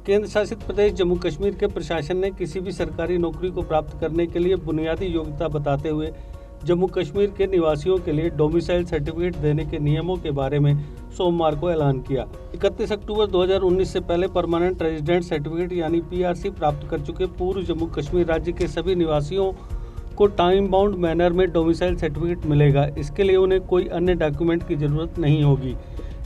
केंद्र शासित प्रदेश जम्मू कश्मीर के प्रशासन ने किसी भी सरकारी नौकरी को प्राप्त करने के लिए बुनियादी योग्यता बताते हुए जम्मू कश्मीर के निवासियों के लिए डोमिसाइल सर्टिफिकेट देने के नियमों के बारे में सोमवार को ऐलान किया। 31 अक्टूबर 2019 से पहले परमानेंट रेजिडेंट सर्टिफिकेट यानी पीआरसी प्राप्त कर चुके पूर्व जम्मू कश्मीर राज्य के सभी निवासियों को टाइम बाउंड मैनर में डोमिसाइल सर्टिफिकेट मिलेगा। इसके लिए उन्हें कोई अन्य डॉक्यूमेंट की जरूरत नहीं होगी।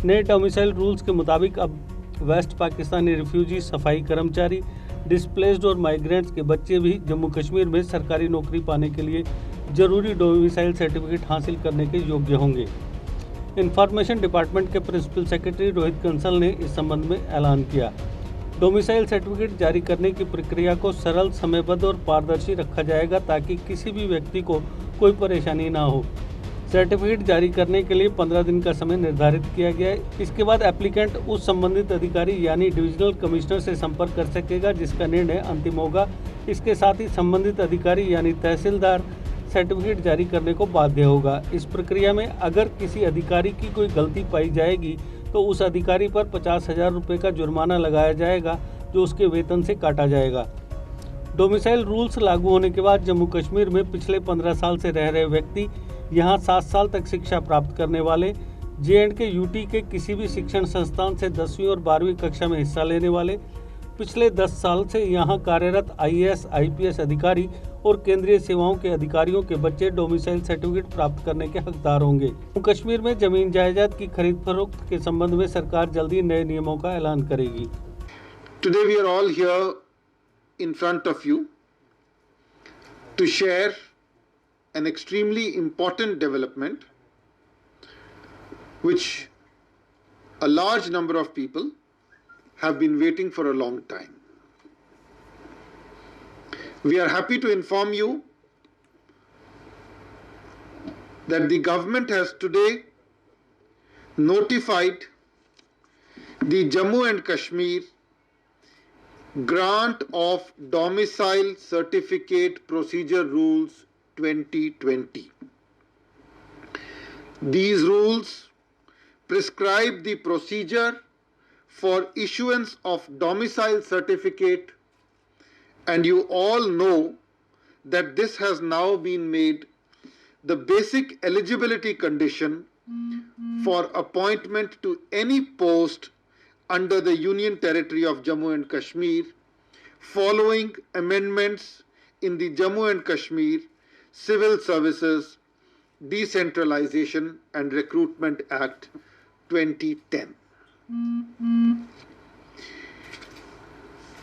नए डोमिसाइल रूल्स के मुताबिक अब वेस्ट पाकिस्तानी रिफ्यूजी, सफाई कर्मचारी, डिस्प्लेस्ड और माइग्रेंट्स के बच्चे भी जम्मू कश्मीर में सरकारी नौकरी पाने के लिए जरूरी डोमिसाइल सर्टिफिकेट हासिल करने के योग्य होंगे। इंफॉर्मेशन डिपार्टमेंट के प्रिंसिपल सेक्रेटरी रोहित कंसल ने इस संबंध में ऐलान किया। डोमिसाइल सर्टिफिकेट जारी करने की प्रक्रिया को सरल, समयबद्ध और पारदर्शी रखा जाएगा ताकि किसी भी व्यक्ति को कोई परेशानी ना हो। सर्टिफिकेट जारी करने के लिए 15 दिन का समय निर्धारित किया गया है। इसके बाद एप्लीकेंट उस संबंधित अधिकारी यानी डिविजनल कमिश्नर से संपर्क कर सकेगा जिसका निर्णय अंतिम होगा। इसके साथ ही संबंधित अधिकारी यानी तहसीलदार सर्टिफिकेट जारी करने को बाध्य होगा। इस प्रक्रिया में अगर किसी अधिकारी की कोई गलती पाई जाएगी तो उस अधिकारी पर 50,000 रुपये का जुर्माना लगाया जाएगा जो उसके वेतन से काटा जाएगा। डोमिसाइल रूल्स लागू होने के बाद जम्मू कश्मीर में पिछले 15 साल से रह रहे व्यक्ति, यहाँ 7 साल तक शिक्षा प्राप्त करने वाले, जे.एंड.के यूटी के किसी भी शिक्षण संस्थान से 10वीं और 12वीं कक्षा में हिस्सा लेने वाले, पिछले 10 साल से यहाँ कार्यरत आईएएस, आईपीएस अधिकारी और केंद्रीय सेवाओं के अधिकारियों के बच्चे डोमिसाइल सर्टिफिकेट प्राप्त करने के हकदार होंगे। जम्मू कश्मीर में जमीन जायदाद की खरीद फरोख्त के संबंध में सरकार जल्दी नए नियमों का ऐलान करेगी। Today we are all here in front of you to share an extremely important development which a large number of people have been waiting for a long time. We are happy to inform you that the government has today notified the Jammu and Kashmir Grant of Domicile Certificate Procedure Rules 2020. These rules prescribe the procedure for issuance of domicile certificate, and you all know that this has now been made the basic eligibility condition for appointment to any post under the Union Territory of Jammu and Kashmir following amendments in the Jammu and Kashmir Civil Services Decentralization and Recruitment Act 2010.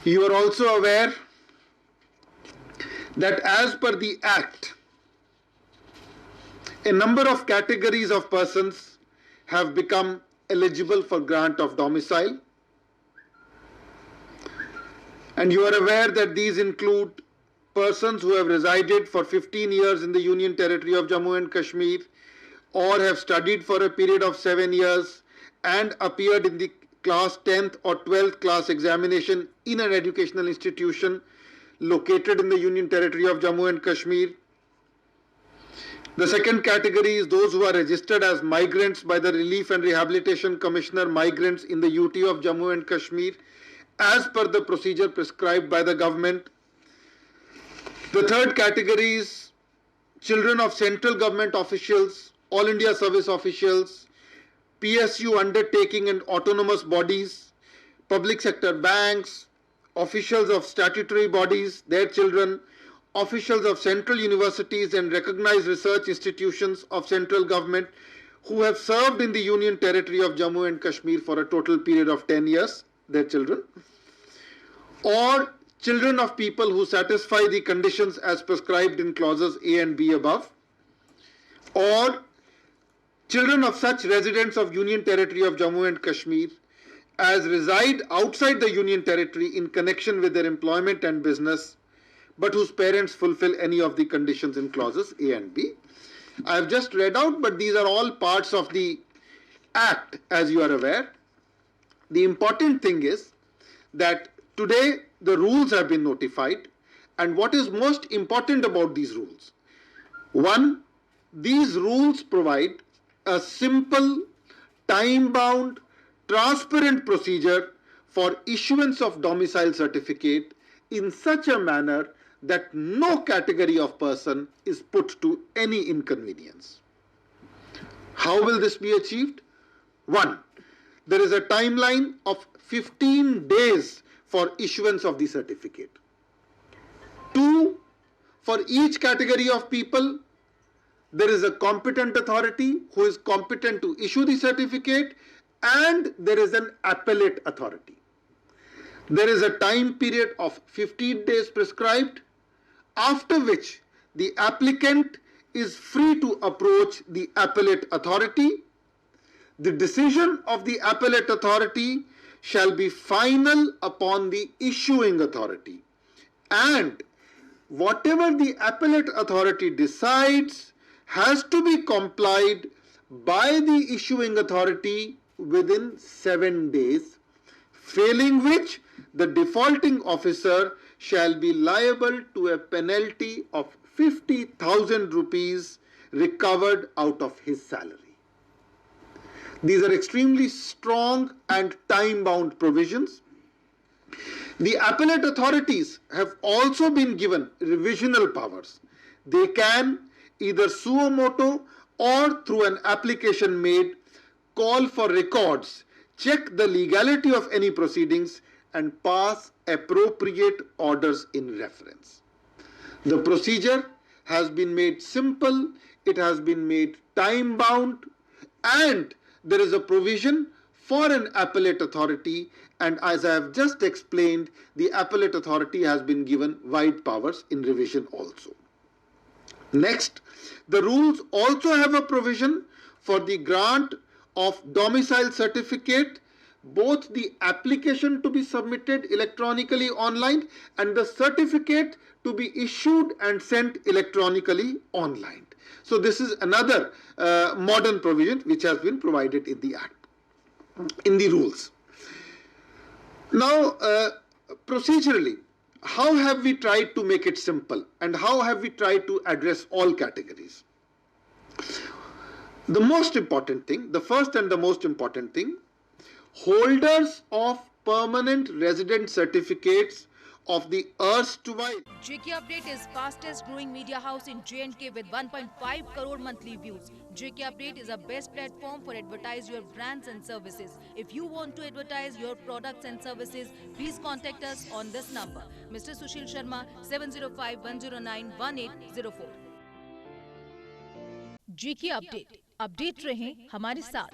You are also aware that as per the Act, a number of categories of persons have become eligible for grant of domicile, and you are aware that these include persons who have resided for 15 years in the Union Territory of Jammu and Kashmir or have studied for a period of 7 years and appeared in the class 10th or 12th class examination in an educational institution located in the Union Territory of Jammu and Kashmir. The second category is those who are registered as migrants by the Relief and Rehabilitation Commissioner Migrants in the UT of Jammu and Kashmir as per the procedure prescribed by the government. The third category is children of central government officials, All India Service officials, PSU undertaking and autonomous bodies, public sector banks, officials of statutory bodies, their children, officials of central universities and recognized research institutions of central government who have served in the Union Territory of Jammu and Kashmir for a total period of 10 years, their children, or children of people who satisfy the conditions as prescribed in clauses A and B above, or children of such residents of Union Territory of Jammu and Kashmir as reside outside the Union Territory in connection with their employment and business, but whose parents fulfill any of the conditions in clauses A and B. I have just read out, but these are all parts of the Act, as you are aware. The important thing is that today the rules have been notified, and what is most important about these rules? One, these rules provide a simple, time-bound, transparent procedure for issuance of domicile certificate in such a manner that no category of person is put to any inconvenience. How will this be achieved? 1. There is a timeline of 15 days for issuance of the certificate. 2. For each category of people, there is a competent authority who is competent to issue the certificate, and there is an appellate authority. There is a time period of 15 days prescribed, after which the applicant is free to approach the appellate authority. The decision of the appellate authority shall be final upon the issuing authority, and whatever the appellate authority decides has to be complied by the issuing authority within 7 days, failing which the defaulting officer shall be liable to a penalty of 50,000 rupees recovered out of his salary. These are extremely strong and time-bound provisions. The appellate authorities have also been given revisional powers. They can either suo motu or through an application made call for records, check the legality of any proceedings, and pass appropriate orders in reference. The procedure has been made simple, it has been made time-bound, and there is a provision for an appellate authority, and as I have just explained, the appellate authority has been given wide powers in revision also. Next, the rules also have a provision for the grant of domicile certificate, both the application to be submitted electronically online and the certificate to be issued and sent electronically online. So this is another modern provision which has been provided in the Act, in the rules. Now, procedurally, how have we tried to make it simple, and how have we tried to address all categories? The most important thing, the first and the most important thing, holders of permanent resident certificates of the erstwhile. JK Update is fastest growing media house in J&K with 1.5 crore monthly views. JK Update is a best platform for advertise your brands and services. If you want to advertise your products and services, please contact us on this number. Mr. Sushil Sharma, 705-109-1804. JK Update. Update रहें हमारे साथ।